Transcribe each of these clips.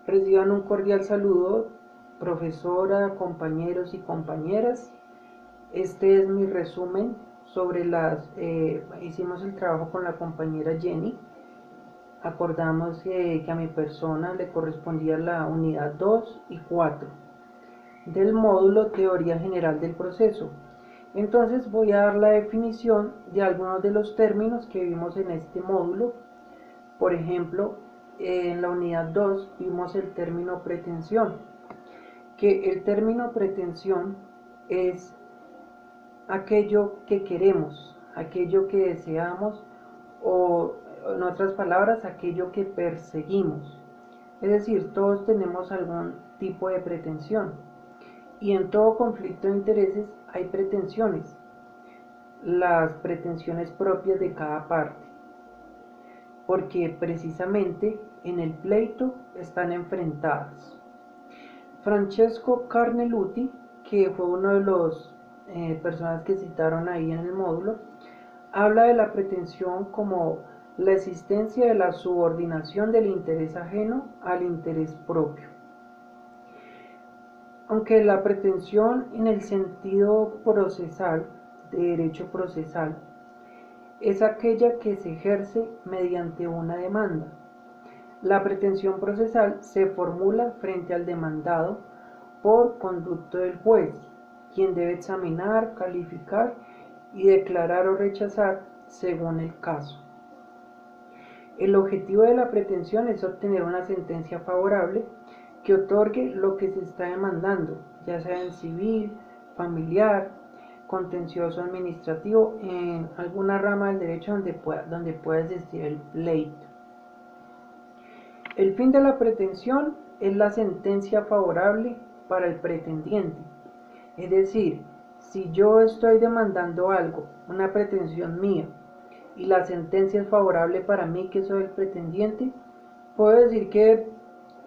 Reciban un cordial saludo, profesora, compañeros y compañeras. Este es mi resumen sobre hicimos el trabajo con la compañera Jenny. Acordamos que a mi persona le correspondía la unidad 2 y 4 del módulo Teoría General del Proceso. Entonces voy a dar la definición de algunos de los términos que vimos en este módulo. Por ejemplo, en la unidad 2 vimos el término pretensión, que el término pretensión es aquello que queremos, aquello que deseamos o en otras palabras, aquello que perseguimos. Es decir, todos tenemos algún tipo de pretensión y en todo conflicto de intereses hay pretensiones, las pretensiones propias de cada parte, porque precisamente en el pleito están enfrentadas. Francesco Carneluti, que fue uno de los personas que citaron ahí en el módulo, habla de la pretensión como la existencia de la subordinación del interés ajeno al interés propio. Aunque la pretensión en el sentido procesal, de derecho procesal, es aquella que se ejerce mediante una demanda. La pretensión procesal se formula frente al demandado por conducto del juez, quien debe examinar, calificar y declarar o rechazar según el caso. El objetivo de la pretensión es obtener una sentencia favorable que otorgue lo que se está demandando, ya sea en civil, familiar, contencioso administrativo, en alguna rama del derecho donde pueda existir el pleito. El fin de la pretensión es la sentencia favorable para el pretendiente. Es decir, si yo estoy demandando algo, una pretensión mía, y la sentencia es favorable para mí, que soy el pretendiente, puedo decir que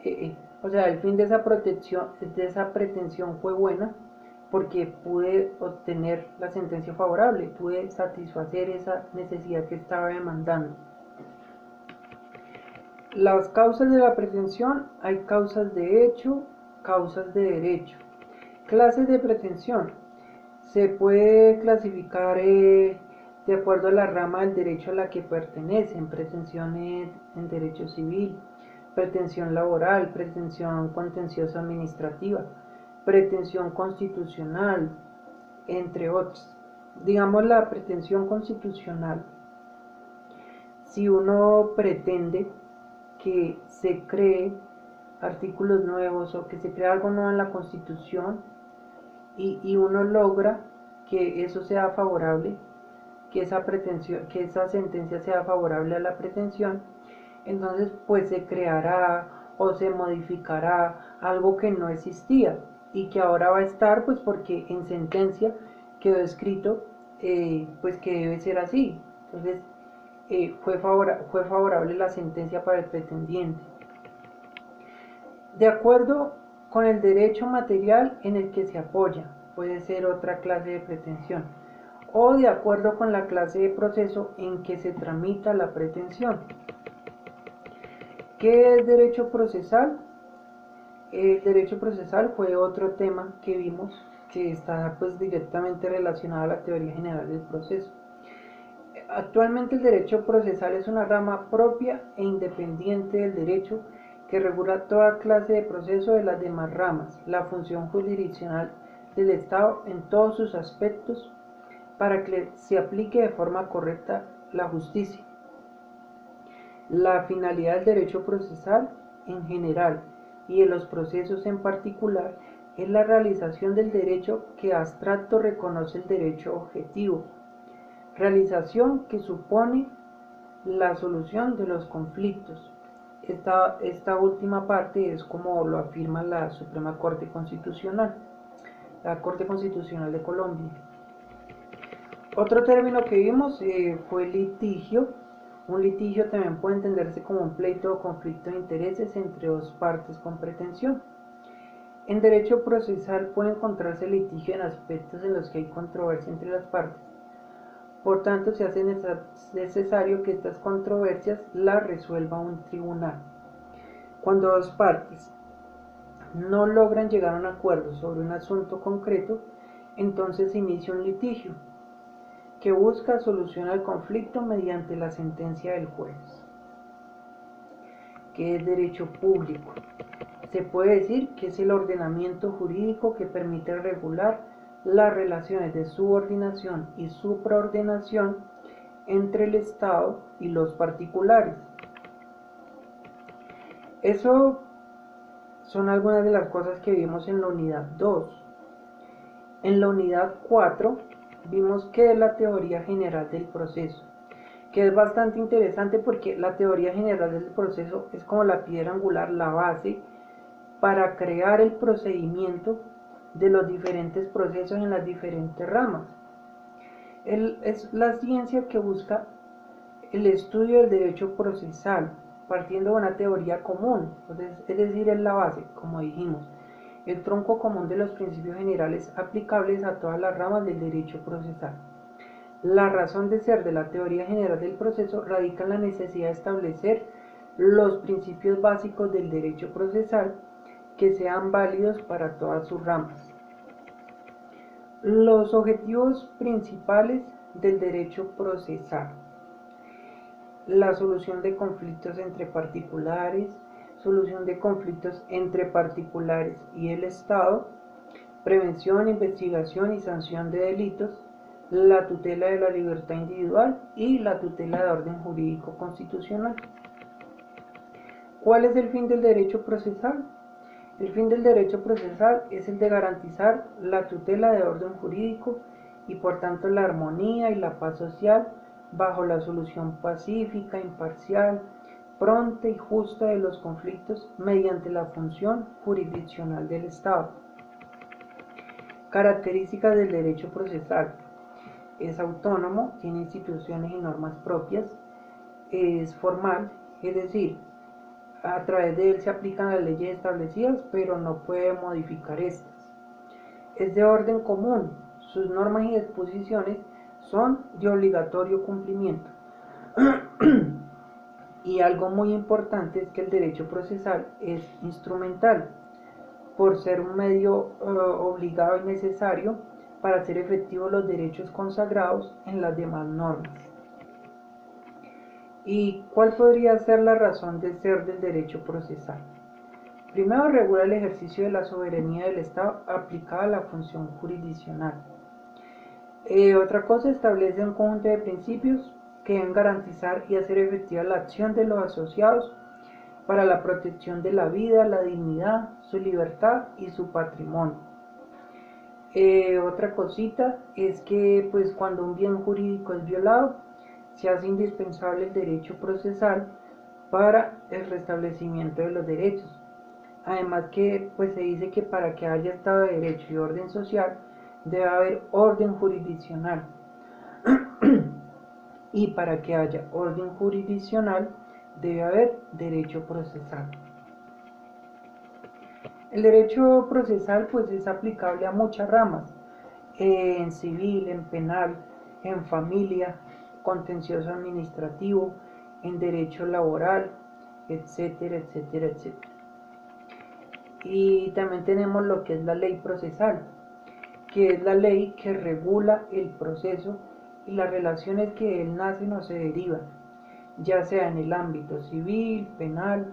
el fin de esa pretensión fue buena porque pude obtener la sentencia favorable, pude satisfacer esa necesidad que estaba demandando. Las causas de la pretensión: hay causas de hecho, causas de derecho. Clases de pretensión: se puede clasificar de acuerdo a la rama del derecho a la que pertenecen: pretensión en derecho civil, pretensión laboral, pretensión contenciosa administrativa, pretensión constitucional, entre otros. Digamos, la pretensión constitucional: si uno pretende que se cree artículos nuevos o que se crea algo nuevo en la Constitución y uno logra que eso sea favorable, que esa sentencia sea favorable a la pretensión, entonces pues se creará o se modificará algo que no existía y que ahora va a estar, pues porque en sentencia quedó escrito pues que debe ser así. Entonces fue favorable la sentencia para el pretendiente. De acuerdo con el derecho material en el que se apoya, puede ser otra clase de pretensión, o de acuerdo con la clase de proceso en que se tramita la pretensión. ¿Qué es derecho procesal? El derecho procesal fue otro tema que vimos que está pues directamente relacionado a la teoría general del proceso. Actualmente el derecho procesal es una rama propia e independiente del derecho que regula toda clase de proceso de las demás ramas, la función jurisdiccional del Estado en todos sus aspectos para que se aplique de forma correcta la justicia. La finalidad del derecho procesal en general y de los procesos en particular es la realización del derecho que abstracto reconoce el derecho objetivo, realización que supone la solución de los conflictos. Esta última parte es como lo afirma la Suprema Corte Constitucional, la Corte Constitucional de Colombia. Otro término que vimos fue litigio. Un litigio también puede entenderse como un pleito o conflicto de intereses entre dos partes con pretensión. En derecho procesal puede encontrarse litigio en aspectos en los que hay controversia entre las partes. Por tanto, se hace necesario que estas controversias las resuelva un tribunal. Cuando dos partes no logran llegar a un acuerdo sobre un asunto concreto, entonces se inicia un litigio que busca solución al conflicto mediante la sentencia del juez, que es derecho público. Se puede decir que es el ordenamiento jurídico que permite regular las relaciones de subordinación y supraordenación entre el Estado y los particulares. Eso son algunas de las cosas que vimos en la unidad 2. En la unidad 4 vimos que es la teoría general del proceso, que es bastante interesante porque la teoría general del proceso es como la piedra angular, la base para crear el procedimiento de los diferentes procesos en las diferentes ramas. Es la ciencia que busca el estudio del derecho procesal, partiendo de una teoría común, es decir, es la base, como dijimos, el tronco común de los principios generales aplicables a todas las ramas del derecho procesal. La razón de ser de la teoría general del proceso radica en la necesidad de establecer los principios básicos del derecho procesal que sean válidos para todas sus ramas. Los objetivos principales del derecho procesal: la solución de conflictos entre particulares, solución de conflictos entre particulares y el Estado, prevención, investigación y sanción de delitos, la tutela de la libertad individual y la tutela de orden jurídico constitucional. ¿Cuál es el fin del derecho procesal? El fin del derecho procesal es el de garantizar la tutela de orden jurídico y por tanto la armonía y la paz social bajo la solución pacífica, imparcial, pronta y justa de los conflictos mediante la función jurisdiccional del Estado. Características del derecho procesal: es autónomo, tiene instituciones y normas propias, es formal, es decir, a través de él se aplican las leyes establecidas, pero no puede modificar estas. Es de orden común, sus normas y disposiciones son de obligatorio cumplimiento. Y algo muy importante es que el derecho procesal es instrumental, por ser un medio obligado y necesario para hacer efectivos los derechos consagrados en las demás normas. ¿Y cuál podría ser la razón de ser del derecho procesal? Primero, regula el ejercicio de la soberanía del Estado aplicada a la función jurisdiccional. Otra cosa, establece un conjunto de principios que deben garantizar y hacer efectiva la acción de los asociados para la protección de la vida, la dignidad, su libertad y su patrimonio. Otra cosita es que pues cuando un bien jurídico es violado, se hace indispensable el derecho procesal para el restablecimiento de los derechos. Además que pues se dice que para que haya Estado de Derecho y orden social debe haber orden jurisdiccional. Y para que haya orden jurisdiccional debe haber derecho procesal. El derecho procesal pues es aplicable a muchas ramas, en civil, en penal, en familia, contencioso administrativo, en derecho laboral, etcétera, etcétera, etcétera. Y también tenemos lo que es la ley procesal, que es la ley que regula el proceso y las relaciones que de él nacen o se derivan, ya sea en el ámbito civil, penal,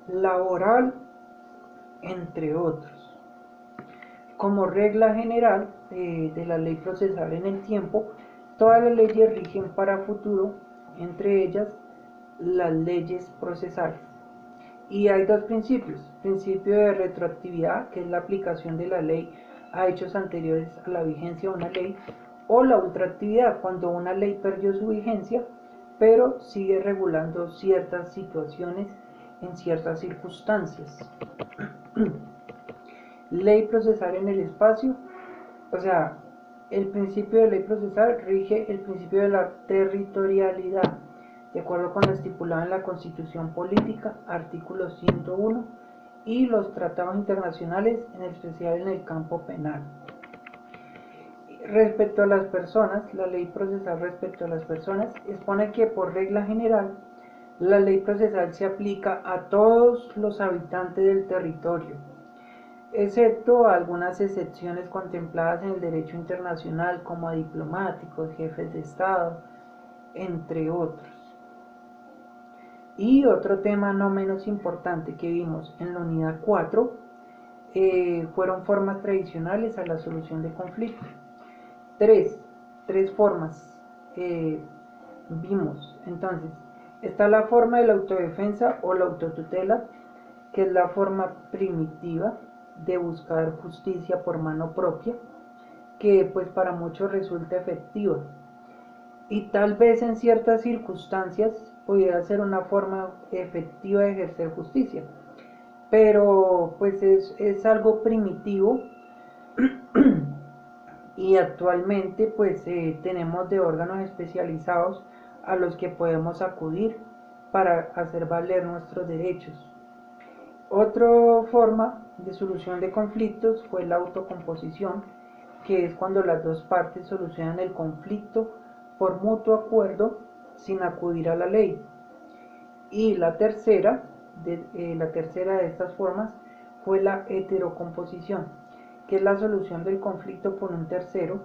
laboral, entre otros. Como regla general de la ley procesal en el tiempo, todas las leyes rigen para futuro, entre ellas las leyes procesales. Y hay dos principios: principio de retroactividad, que es la aplicación de la ley a hechos anteriores a la vigencia de una ley, o la ultraactividad, cuando una ley perdió su vigencia, pero sigue regulando ciertas situaciones en ciertas circunstancias. Ley procesal en el espacio, o sea, el principio de ley procesal rige el principio de la territorialidad, de acuerdo con lo estipulado en la Constitución Política, artículo 101, y los tratados internacionales, en especial en el campo penal. Respecto a las personas, la ley procesal respecto a las personas expone que por regla general La ley procesal se aplica a todos los habitantes del territorio, excepto algunas excepciones contempladas en el derecho internacional, como a diplomáticos, jefes de Estado, entre otros. Y otro tema no menos importante que vimos en la unidad 4 fueron formas tradicionales a la solución de conflictos. Tres formas vimos. Entonces, está la forma de la autodefensa o la autotutela, que es la forma primitiva de buscar justicia por mano propia, que pues para muchos resulta efectiva y tal vez en ciertas circunstancias pudiera ser una forma efectiva de ejercer justicia, pero pues es algo primitivo y actualmente pues tenemos de órganos especializados a los que podemos acudir para hacer valer nuestros derechos. Otra forma de solución de conflictos fue la autocomposición, que es cuando las dos partes solucionan el conflicto por mutuo acuerdo sin acudir a la ley. Y la tercera de estas formas fue la heterocomposición, que es la solución del conflicto por un tercero.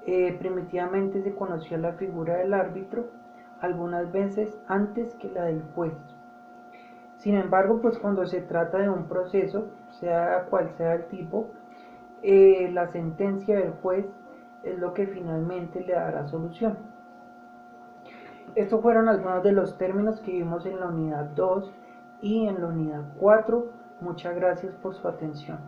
Primitivamente se conocía la figura del árbitro, algunas veces antes que la del juez. Sin embargo, pues cuando se trata de un proceso, sea cual sea el tipo, la sentencia del juez es lo que finalmente le dará solución. Estos fueron algunos de los términos que vimos en la unidad 2 y en la unidad 4. Muchas gracias por su atención.